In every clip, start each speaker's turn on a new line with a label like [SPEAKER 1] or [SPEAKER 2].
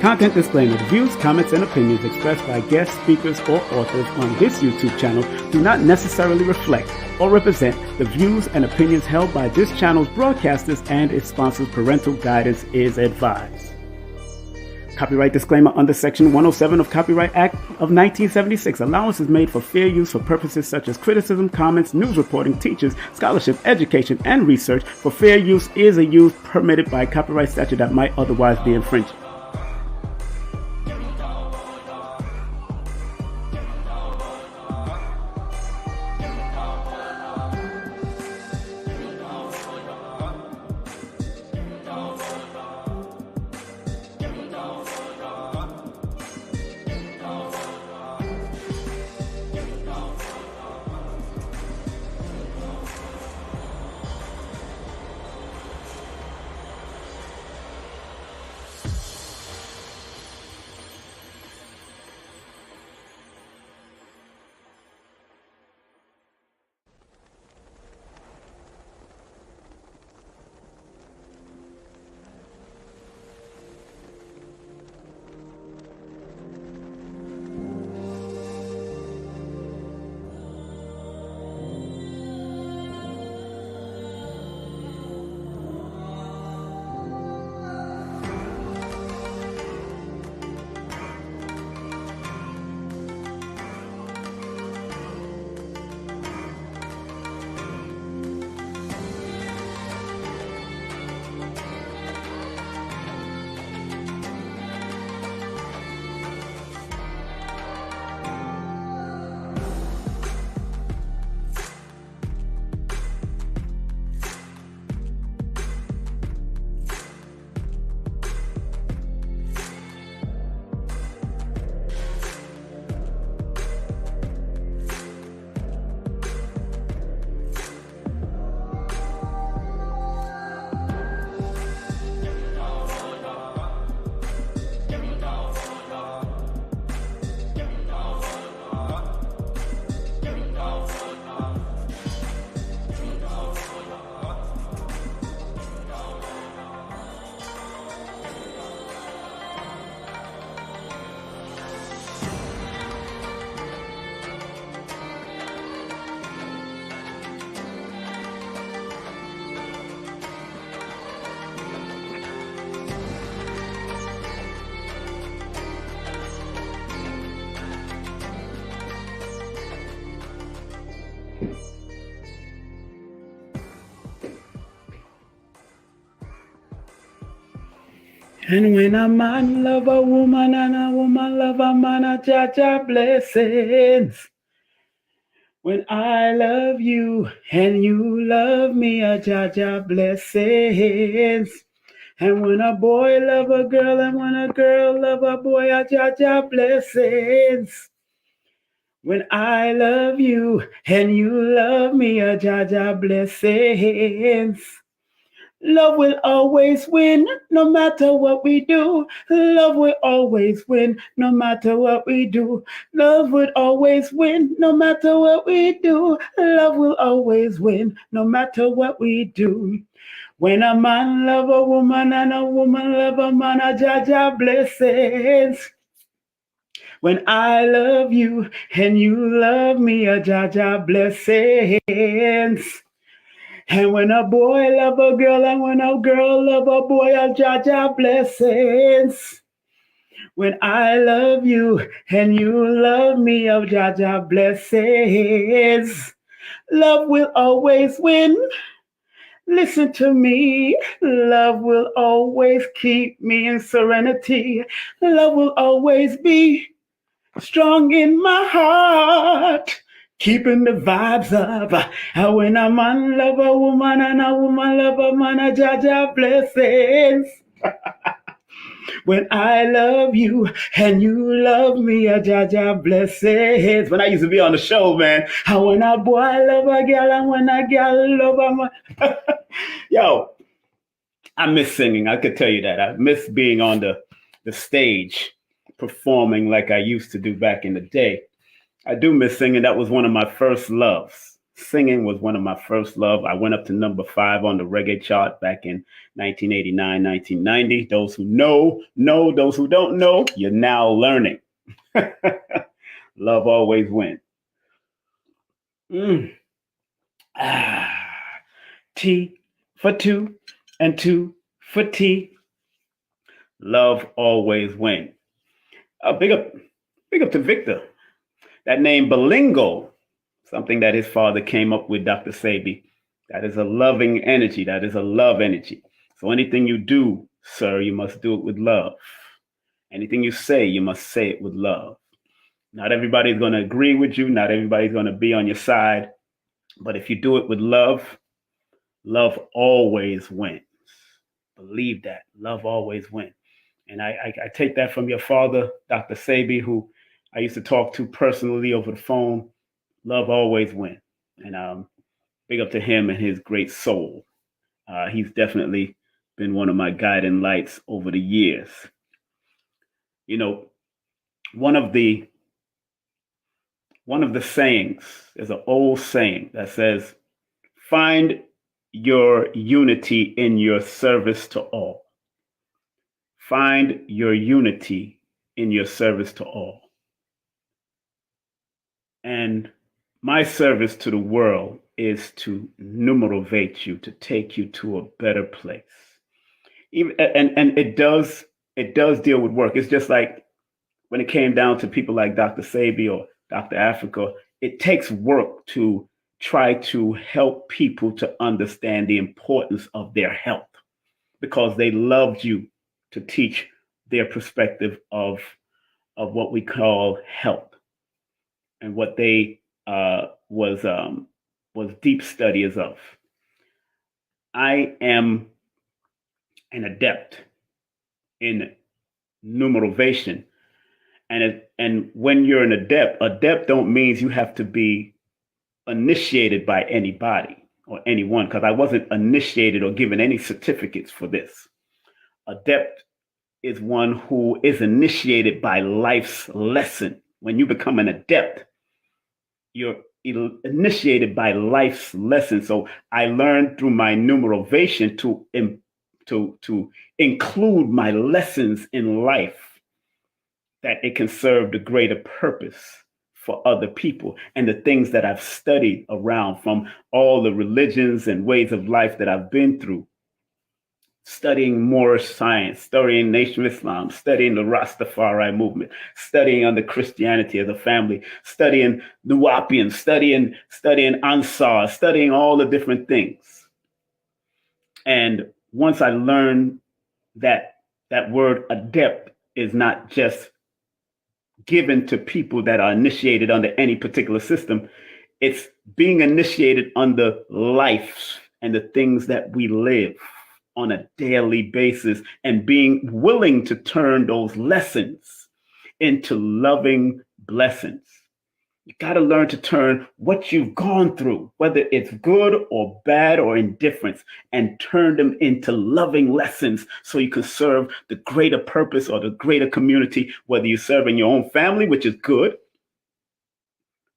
[SPEAKER 1] Content disclaimer. The views, comments, and opinions expressed by guest speakers or authors on this YouTube channel do not necessarily reflect or represent the views and opinions held by this channel's broadcasters and its sponsors. Parental guidance is advised. Copyright disclaimer under Section 107 of Copyright Act of 1976. Allowance is made for fair use for purposes such as criticism, comments, news reporting, teachers, scholarship, education, and research. For fair use is a use permitted by copyright statute that might otherwise be infringed. And when a man love a woman and a woman love a man, a Jaja blessings. When I love you and you love me, a Jaja blessings. And when a boy love a girl and when a girl love a boy, a Jaja blessings. When I love you and you love me, a Jaja blessings. Love will always win, no matter what we do. Love will always win, no matter what we do. Love will always win, no matter what we do. Love will always win, no matter what we do. When a man love a woman and a woman love a man, a Jaja blessings. When I love you and you love me, a Jaja blessings. And when a boy love a girl and when a girl love a boy, a Jaja blessings. When I love you and you love me, a Jaja blessings. Love will always win. Listen to me. Love will always keep me in serenity. Love will always be strong in my heart. Keeping the vibes up. When a man love a woman and a woman love a man, a Jaja blessings. When I love you and you love me, a Jaja blessings. When I used to be on the show, man. When a boy love a girl and when a girl love a man. Yo, I miss singing. I could tell you that. I miss being on the stage performing like I used to do back in the day. I do miss singing. That was one of my first loves. Singing was one of my first love. I went up to number 5 on the reggae chart back in 1989, 1990. Those who know. Those who don't know, you're now learning. Love always wins. Mm. Ah. T for two and two for T. Love always wins. Big up to Victor. That name Bolingo, something that his father came up with, Dr. Sebi. That is a loving energy. That is a love energy. So anything you do, sir, you must do it with love. Anything you say, you must say it with love. Not everybody's going to agree with you. Not everybody's going to be on your side. But if you do it with love, love always wins. Believe that. Love always wins. And I take that from your father, Dr. Sebi, who I used to talk to personally over the phone. Love always wins. And big up to him and his great soul. He's definitely been one of my guiding lights over the years. You know, one of the sayings, there's an old saying that says, find your unity in your service to all. Find your unity in your service to all. And my service to the world is to numerovate you, to take you to a better place. And it does deal with work. It's just like when it came down to people like Dr. Sebi or Dr. Africa, it takes work to try to help people to understand the importance of their health, because they loved you to teach their perspective of what we call health, and what they was deep studies of. I am an adept in numerovation, and when you're an adept don't means you have to be initiated by anybody or anyone, because I wasn't initiated or given any certificates for this. Adept is one who is initiated by life's lesson. When you become an adept, you're initiated by life's lesson. So I learned through my numerovation to include my lessons in life, that it can serve the greater purpose for other people. And the things that I've studied around, from all the religions and ways of life that I've been through, studying Moorish science, studying Nation of Islam, studying the Rastafari movement, studying under Christianity as a family, studying the Nuwapians, studying Ansar, studying all the different things. And once I learned that word adept is not just given to people that are initiated under any particular system, it's being initiated under life and the things that we live on a daily basis, and being willing to turn those lessons into loving blessings. You got to learn to turn what you've gone through, whether it's good or bad or indifference, and turn them into loving lessons so you can serve the greater purpose or the greater community, whether you're serving your own family, which is good,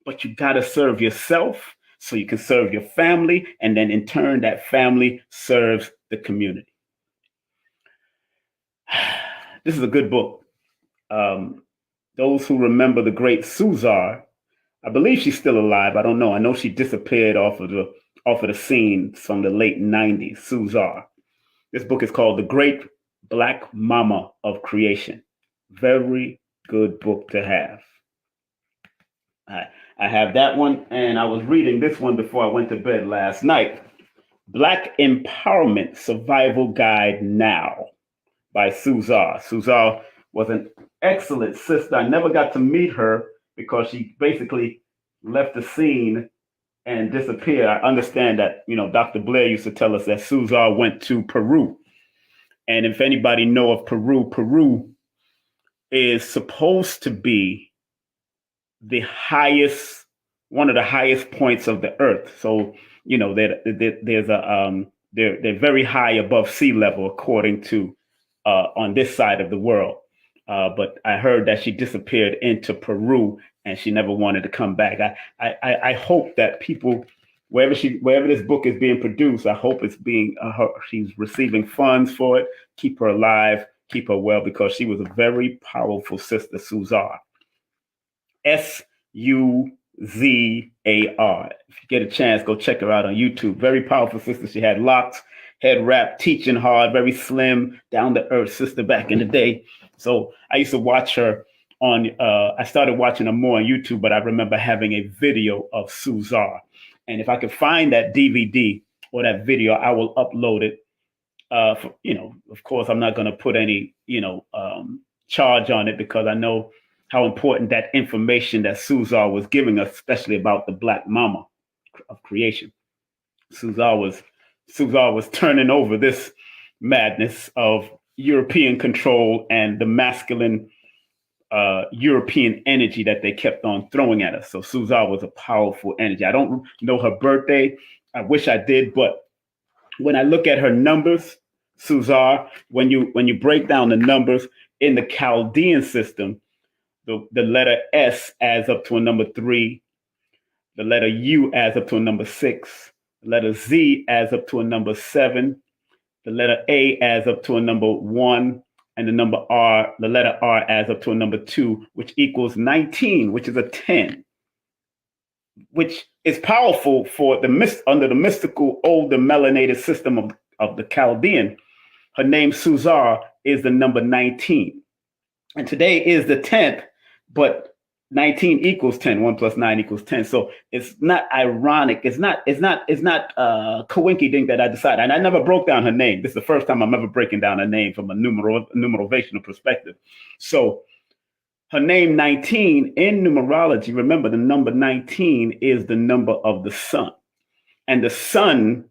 [SPEAKER 1] but you got to serve yourself so you can serve your family, and then in turn, that family serves the community. This is a good book. Those who remember the great Suzar, I believe she's still alive. I don't know. I know she disappeared off of the scene from the late 90s, Suzar. This book is called The Great Black Mama of Creation. Very good book to have. I have that one, and I was reading this one before I went to bed last night. Black Empowerment Survival Guide Now by Suzar. Suzar was an excellent sister. I never got to meet her because she basically left the scene and disappeared. I understand that, Dr. Blair used to tell us that Suzar went to Peru. And if anybody know of Peru, Peru is supposed to be one of the highest points of the earth. So, there's they're very high above sea level, according to on this side of the world. But I heard that she disappeared into Peru and she never wanted to come back. I hope that people wherever this book is being produced, I hope it's being she's receiving funds for it. Keep her alive, keep her well, because she was a very powerful sister, Suzar. Suzar. If you get a chance, go check her out on YouTube. Very powerful sister. She had locks, head wrap, teaching hard, very slim, down to earth sister back in the day. So I used to watch her on. I started watching her more on YouTube, but I remember having a video of Suzar. And if I could find that DVD or that video, I will upload it. Of course, I'm not going to put any, charge on it, because I know how important that information that Suzar was giving us, especially about the Black Mama of creation. Suzar was turning over this madness of European control and the masculine European energy that they kept on throwing at us. So Suzar was a powerful energy. I don't know her birthday. I wish I did, but when I look at her numbers, Suzar, when you break down the numbers in the Chaldean system, the letter S adds up to a number 3, the letter U adds up to a number 6, the letter Z adds up to a number 7, the letter A adds up to a number 1, and the letter R adds up to a number 2, which equals 19, which is a 10, which is powerful for under the mystical older melanated system of the Chaldean. Her name, Suzar, is the number 19. And today is the 10th, but 19 equals 10. 1 plus 9 equals 10. So it's not ironic. It's not coinkydink that I decided. And I never broke down her name. This is the first time I'm ever breaking down her name from a numerovational perspective. So her name 19 in numerology, remember the number 19 is the number of the sun. And the sun,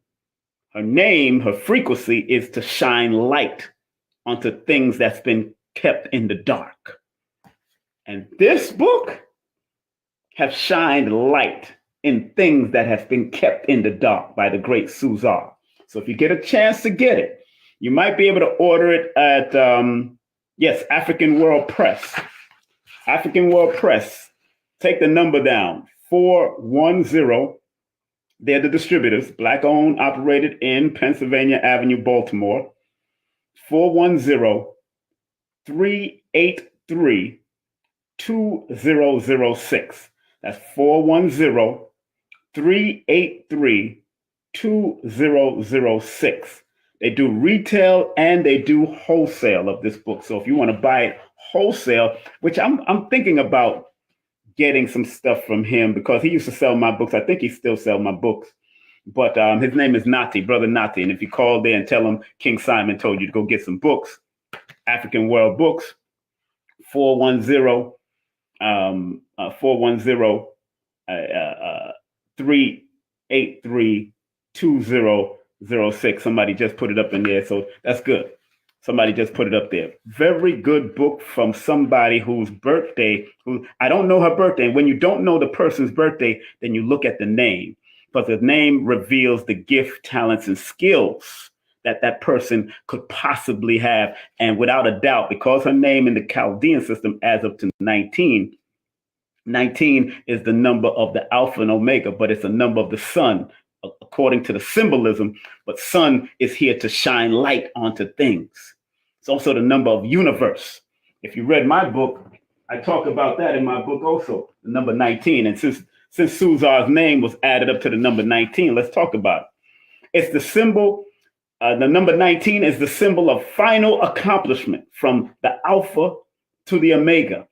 [SPEAKER 1] her name, her frequency is to shine light onto things that's been kept in the dark. And this book has shined light in things that have been kept in the dark by the great Suzar. So if you get a chance to get it, you might be able to order it at, African World Press. African World Press. Take the number down, 410. They're the distributors, Black owned, operated in Pennsylvania Avenue, Baltimore. 410-383-2006. That's 410-383-2006. They do retail and they do wholesale of this book. So if you want to buy it wholesale, which I'm thinking about getting some stuff from him, because he used to sell my books. I think he still sells my books. But his name is Nati, Brother Nati. And if you call there and tell him King Simon told you to go get some books, African World Books, 410-383-2006. Somebody just put it up in there. So that's good. Somebody just put it up there. Very good book from somebody whose birthday, I don't know her birthday. And when you don't know the person's birthday, then you look at the name. But the name reveals the gift, talents, and skills that person could possibly have. And without a doubt, because her name in the Chaldean system adds up to 19, 19 is the number of the Alpha and Omega, but it's a number of the sun, according to the symbolism. But sun is here to shine light onto things. It's also the number of universe. If you read my book, I talk about that in my book also, the number 19. And since Suzar's name was added up to the number 19, let's talk about it. It's the symbol, the number 19 is the symbol of final accomplishment from the Alpha to the Omega.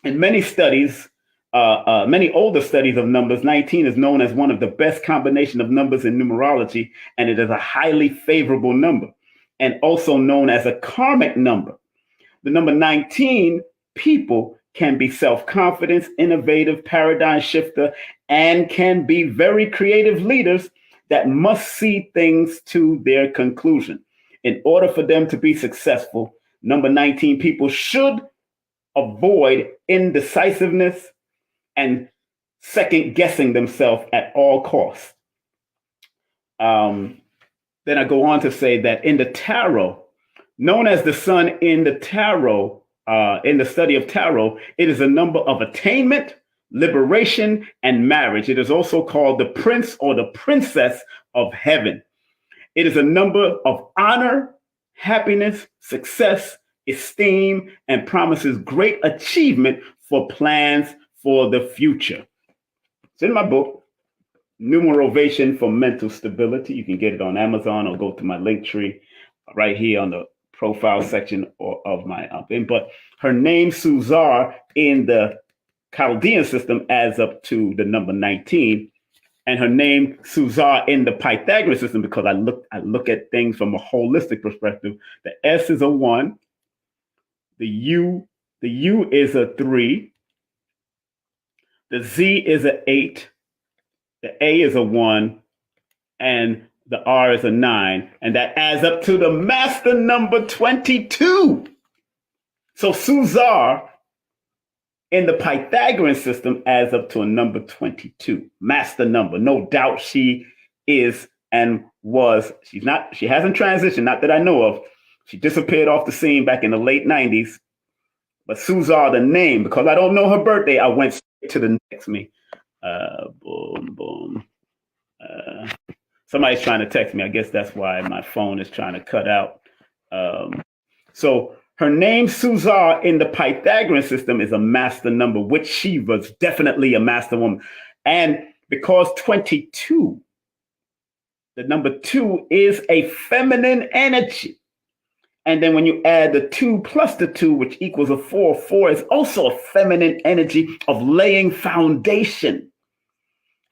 [SPEAKER 1] In many studies, many older studies of numbers, 19 is known as one of the best combination of numbers in numerology, and it is a highly favorable number, and also known as a karmic number. The number 19 people can be self-confident, innovative, paradigm shifter, and can be very creative leaders that must see things to their conclusion. In order for them to be successful, number 19 people should avoid indecisiveness and second guessing themselves at all costs. Then I go on to say that in the tarot, known as the sun in the tarot, in the study of tarot, it is a number of attainment, liberation, and marriage. It is also called the prince or the princess of heaven. It is a number of honor, happiness, success, esteem, and promises great achievement for plans for the future. It's in my book, Numerovation for Mental Stability. You can get it on Amazon or go to my link tree right here on the profile section of my thing. But her name, Suzar, in the Chaldean system adds up to the number 19. And her name, Suzar, in the Pythagorean system, because I look at things from a holistic perspective. The S is a 1. The U is a 3. The Z is an 8. The A is a 1. And the R is a 9. And that adds up to the master number 22. So Suzar in the Pythagorean system adds up to a number 22, master number. No doubt she is and was. She hasn't transitioned, not that I know of. She disappeared off the scene back in the late 90s. But Suzar, the name, because I don't know her birthday, I went straight to the next me. Boom, boom. Somebody's trying to text me. I guess that's why my phone is trying to cut out. So her name, Suzar, in the Pythagorean system is a master number, which she was definitely a master woman. And because 22, the number 2 is a feminine energy. And then when you add the 2 plus the 2, which equals a 4, 4 is also a feminine energy of laying foundation.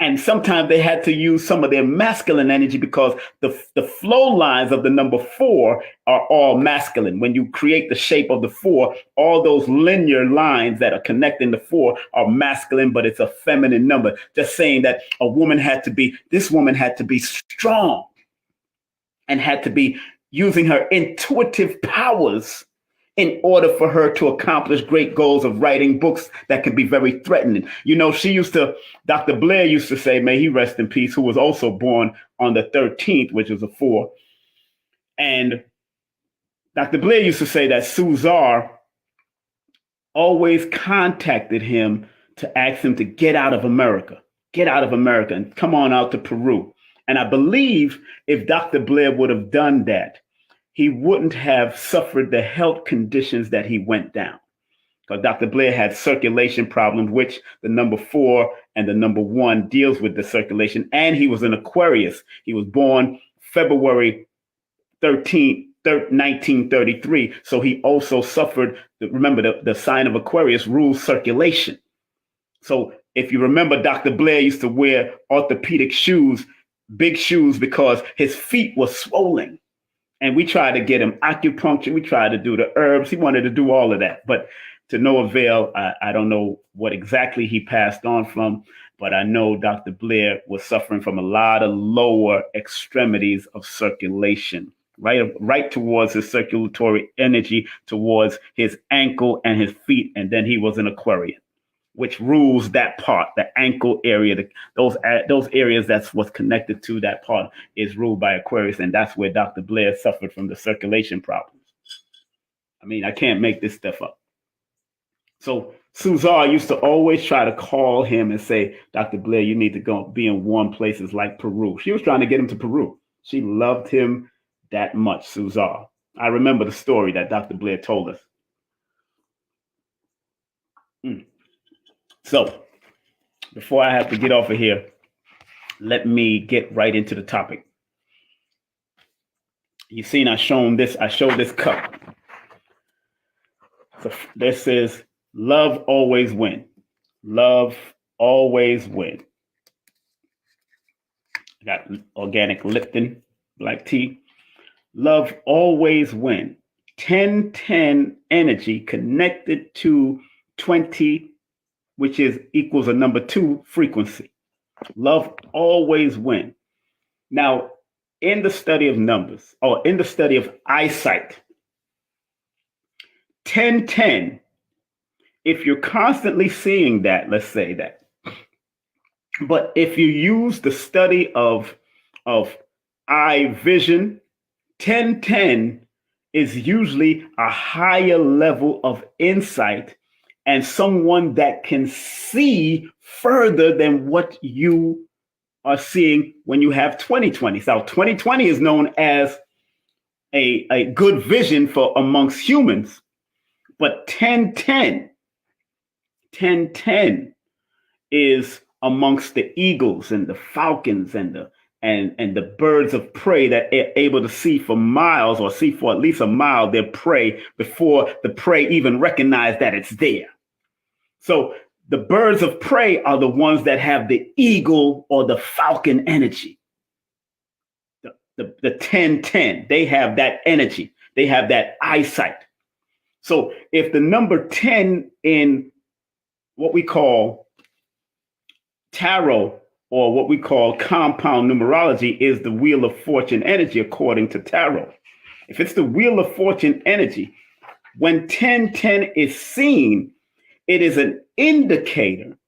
[SPEAKER 1] And sometimes they had to use some of their masculine energy because the flow lines of the number 4 are all masculine. When you create the shape of the 4, all those linear lines that are connecting the 4 are masculine, but it's a feminine number. Just saying that this woman had to be strong and had to be using her intuitive powers in order for her to accomplish great goals of writing books that could be very threatening. You know, Dr. Blair used to say, may he rest in peace, who was also born on the 13th, which is a 4. And Dr. Blair used to say that Suzar always contacted him to ask him to get out of America and come on out to Peru. And I believe if Dr. Blair would have done that, he wouldn't have suffered the health conditions that he went down. Because Dr. Blair had circulation problems, which the number 4 and the number 1 deals with the circulation. And he was an Aquarius. He was born February 13th, 1933. So he also suffered, remember, the sign of Aquarius rules circulation. So if you remember, Dr. Blair used to wear orthopedic shoes, big shoes, because his feet were swollen. And we tried to get him acupuncture. We tried to do the herbs. He wanted to do all of that, but to no avail. I don't know what exactly he passed on from, but I know Dr. Blair was suffering from a lot of lower extremities of circulation, right towards his circulatory energy, towards his ankle and his feet. And then he was an Aquarian, which rules that part, the ankle area, those areas that's what's connected to that part is ruled by Aquarius. And that's where Dr. Blair suffered from the circulation problems. I mean, I can't make this stuff up. So Suzar used to always try to call him and say, Dr. Blair, you need to go be in warm places like Peru. She was trying to get him to Peru. She loved him that much, Suzar. I remember the story that Dr. Blair told us. So before I have to get off of here, let me get right into the topic. You've seen I showed this cup. So this says, love always win. Love always win. I got organic Lipton black tea. Love always win. 10-10 energy connected to 20, which equals a number 2 frequency. Love always win. Now, in the study of numbers, or in the study of eyesight, 10-10, if you're constantly seeing that, let's say that, but if you use the study of eye vision, 10-10 is usually a higher level of insight and someone that can see further than what you are seeing when you have 2020. So 2020 is known as a good vision for amongst humans, but 1010 is amongst the eagles and the falcons and the birds of prey that are able to see for miles or see for at least a mile their prey before the prey even recognize that it's there. So the birds of prey are the ones that have the eagle or the falcon energy. The 1010, they have that energy. They have that eyesight. So if the number 10 in what we call tarot or what we call compound numerology is the Wheel of Fortune energy, according to tarot. If it's the Wheel of Fortune energy, when 1010 is seen, it is an indicator.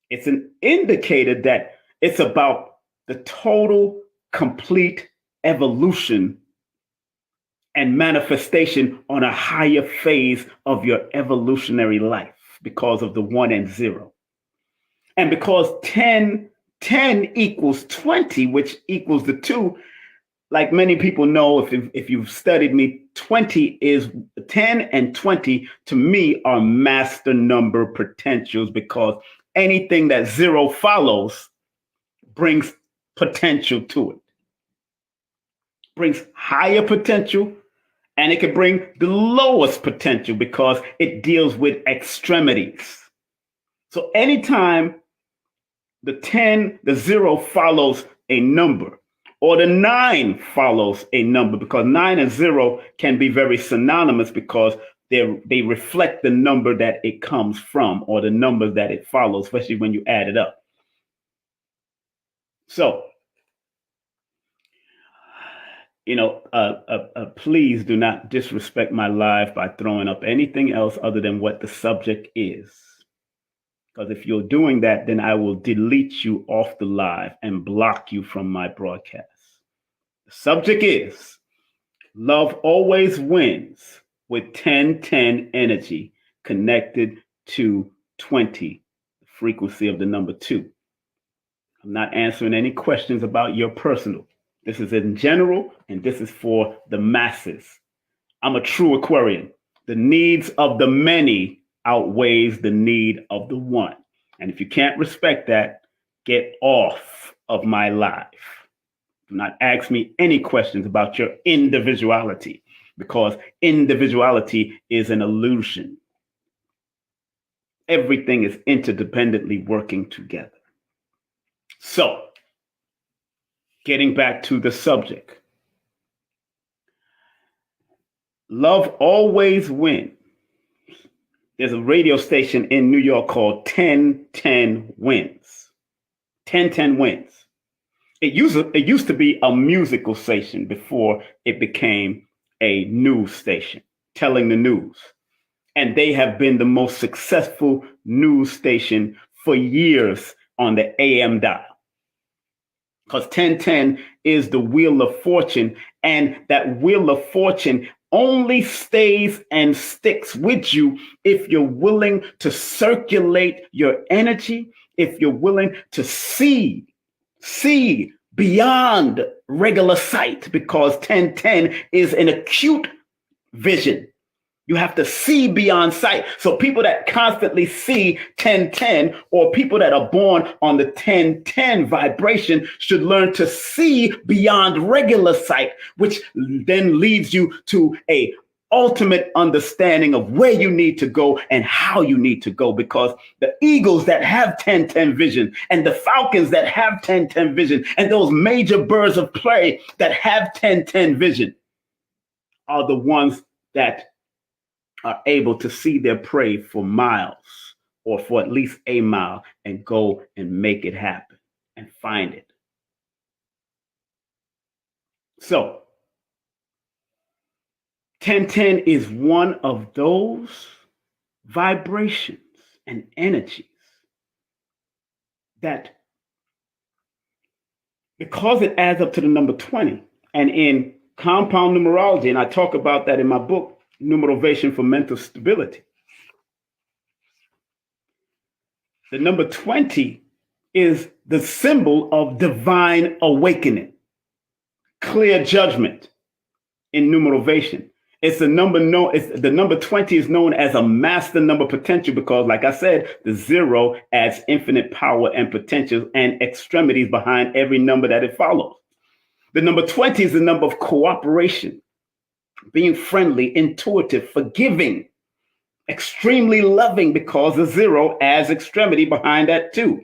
[SPEAKER 1] It's an indicator that it's about the total, complete evolution and manifestation on a higher phase of your evolutionary life because of the 1 and 0. And because 10 equals 20, which equals the 2, like many people know, if you've studied me, 20 is 10 and 20 to me are master number potentials, because anything that 0 follows brings potential to it. Brings higher potential, and it can bring the lowest potential because it deals with extremities. So anytime the 0 follows a number, or the 9 follows a number, because 9 and 0 can be very synonymous because they reflect the number that it comes from or the number that it follows, especially when you add it up. So, please do not disrespect my live by throwing up anything else other than what the subject is. Because if you're doing that, then I will delete you off the live and block you from my broadcast. The subject is love always wins with 1010 energy connected to 20, the frequency of the number 2. I'm not answering any questions about your personal. This is in general, and this is for the masses. I'm a true Aquarian. The needs of the many outweighs the need of the one. And if you can't respect that, get off of my live. Do not ask me any questions about your individuality, because individuality is an illusion. Everything is interdependently working together. So, getting back to the subject. Love always wins. There's a radio station in New York called 1010 Wins. 1010 Wins. It used to be a musical station before it became a news station telling the news. And they have been the most successful news station for years on the AM dial. Because 1010 is the Wheel of Fortune, and that Wheel of Fortune only stays and sticks with you if you're willing to circulate your energy, if you're willing to see beyond regular sight, because 1010 is an acute vision. You have to see beyond sight. So people that constantly see 1010, or people that are born on the 1010 vibration, should learn to see beyond regular sight, which then leads you to a ultimate understanding of where you need to go and how you need to go. Because the eagles that have 1010 vision, and the falcons that have 1010 vision, and those major birds of prey that have 1010 vision are the ones that are able to see their prey for miles, or for at least a mile, and go and make it happen and find it. So 1010 is one of those vibrations and energies that, because it adds up to the number 20, and in compound numerology, and I talk about that in my book, Numerovation for Mental Stability, The number 20 is the symbol of divine awakening, clear judgment in numeration. It's the number 20 is known as a master number potential because, like I said, the zero adds infinite power and potential and extremities behind every number that it follows. The number 20 is the number of cooperation, being friendly, intuitive, forgiving, extremely loving because the zero adds extremity behind that too.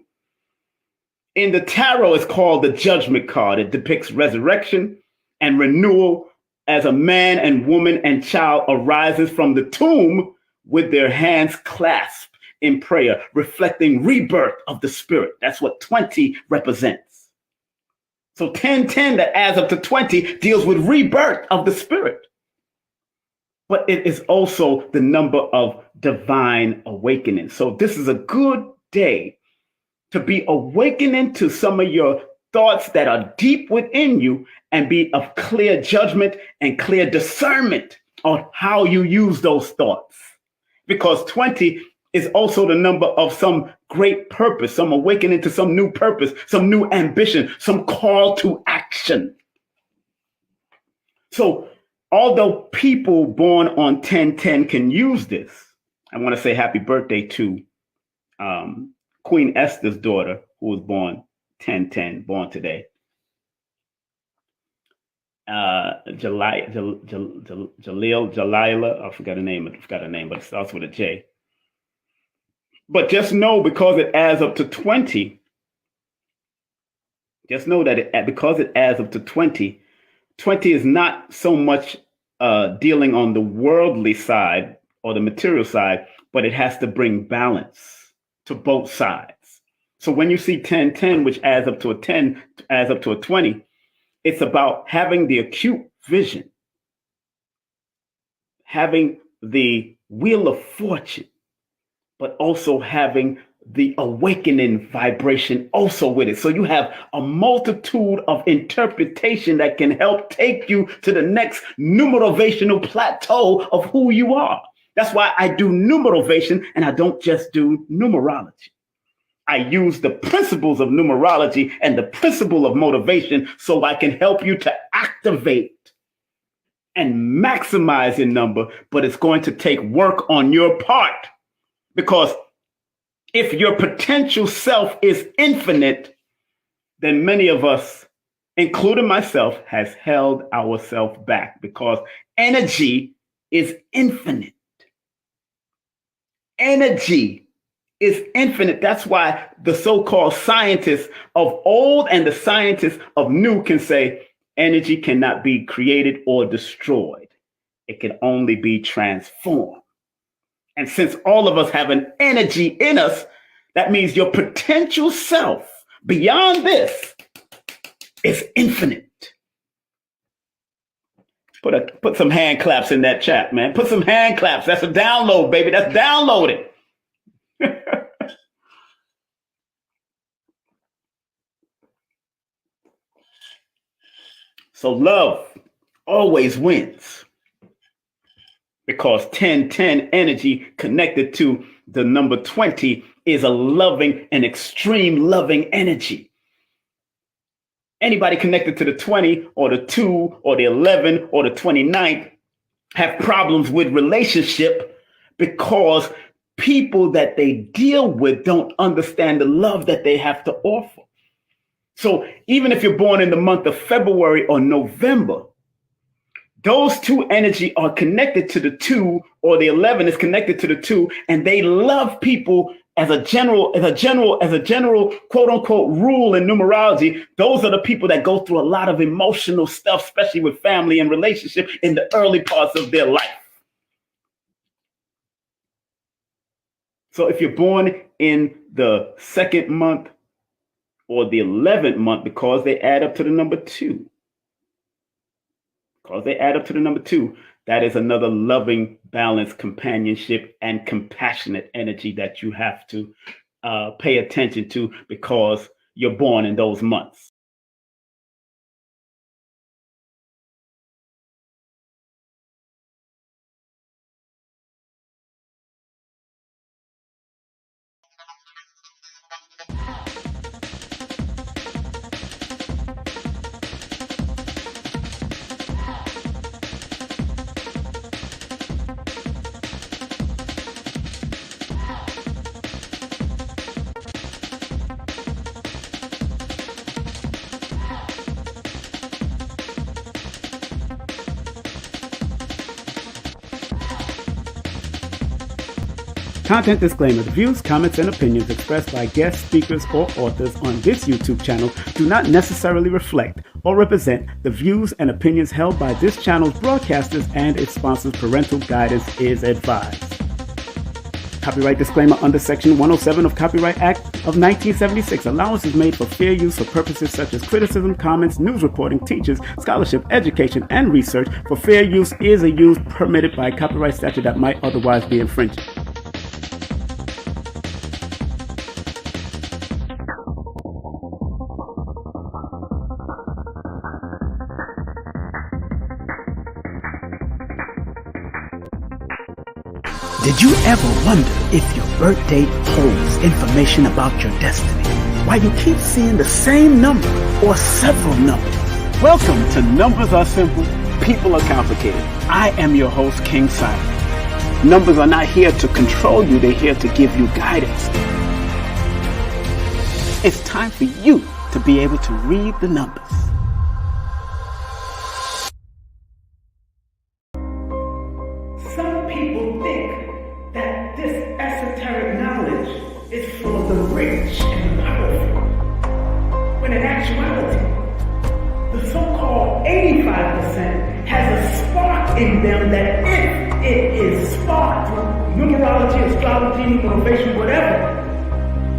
[SPEAKER 1] In the tarot, it's called the judgment card. It depicts resurrection and renewal as a man and woman and child arises from the tomb with their hands clasped in prayer, reflecting rebirth of the spirit. That's what 20 represents. So 1010 that adds up to 20 deals with rebirth of the spirit. But it is also the number of divine awakening. So this is a good day to be awakening to some of your thoughts that are deep within you and be of clear judgment and clear discernment on how you use those thoughts. Because 20 is also the number of some great purpose, some awakening to some new purpose, some new ambition, some call to action. So although people born on 1010 can use this, I want to say happy birthday to Queen Esther's daughter, who was born 1010, born today. Jalila, I forgot her name, but it starts with a J. But just know because it adds up to 20, just know that because it adds up to 20, 20 is not so much dealing on the worldly side or the material side, but it has to bring balance to both sides. So when you see 1010, which adds up to a 10, adds up to a 20, it's about having the acute vision, having the wheel of fortune, but also having the awakening vibration also with it. So you have a multitude of interpretation that can help take you to the next numerational plateau of who you are. That's why I do numerovation and I don't just do numerology. I use the principles of numerology and the principle of motivation so I can help you to activate and maximize your number, but it's going to take work on your part. Because if your potential self is infinite, then many of us, including myself, has held ourselves back because energy is infinite. Energy is infinite. That's why the so-called scientists of old and the scientists of new can say energy cannot be created or destroyed. It can only be transformed. And since all of us have an energy in us, that means your potential self beyond this is infinite. Put some hand claps in that chat, man. Put some hand claps. That's a download, baby. That's downloaded. So love always wins because 1010 energy connected to the number 20 is a loving and extreme loving energy. Anybody connected to the 20 or the 2 or the 11 or the 29th have problems with relationship because people that they deal with don't understand the love that they have to offer. So even if you're born in the month of February or November, those two energy are connected to the 2, or the 11 is connected to the 2, and they love people as a general quote unquote rule in numerology. Those are the people that go through a lot of emotional stuff, especially with family and relationship in the early parts of their life. So if you're born in the second month or the 11th month, because they add up to the number 2, that is another loving, balanced companionship and compassionate energy that you have to pay attention to because you're born in those months. Content disclaimer. The views, comments, and opinions expressed by guest speakers or authors on this YouTube channel do not necessarily reflect or represent the views and opinions held by this channel's broadcasters and its sponsors. Parental guidance is advised. Copyright disclaimer under Section 107 of Copyright Act of 1976. Allowance is made for fair use for purposes such as criticism, comments, news reporting, teachers, scholarship, education, and research. For fair use is a use permitted by copyright statute that might otherwise be infringed.
[SPEAKER 2] Did you ever wonder if your birth date holds information about your destiny? Why you keep seeing the same number or several numbers?
[SPEAKER 1] Welcome to Numbers Are Simple, People Are Complicated. I am your host, King Simon. Numbers are not here to control you, they're here to give you guidance. It's time for you to be able to read the numbers.
[SPEAKER 2] Some people think that this esoteric knowledge is for the rich and powerful, when in actuality, the so-called 85% has a spark in them that if it is sparked through numerology, astrology, motivation, whatever,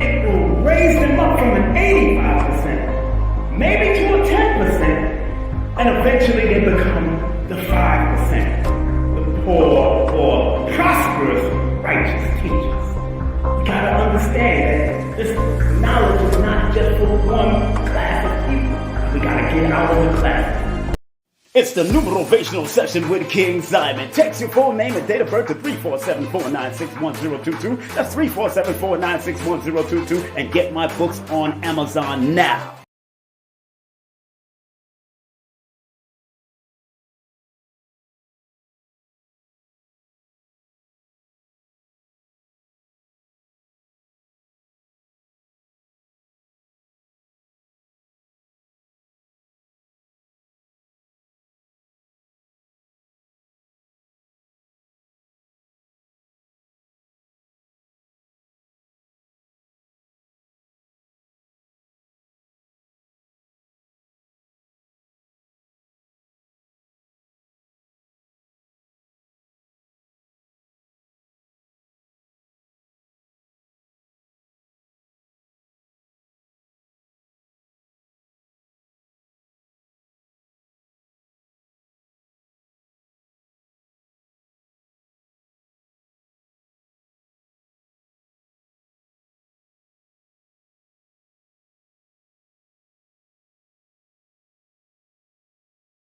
[SPEAKER 2] it will raise them up from an 85%, maybe to a 10%, and eventually they become the 5%, the poor or prosperous righteous teachers. You gotta understand that this knowledge is not just for one class of people. We gotta get out of the class.
[SPEAKER 1] It's the Numerovational Session with King Simon. Text your full name and date of birth to 347-496-1022. That's 347-496-1022. And get my books on Amazon now.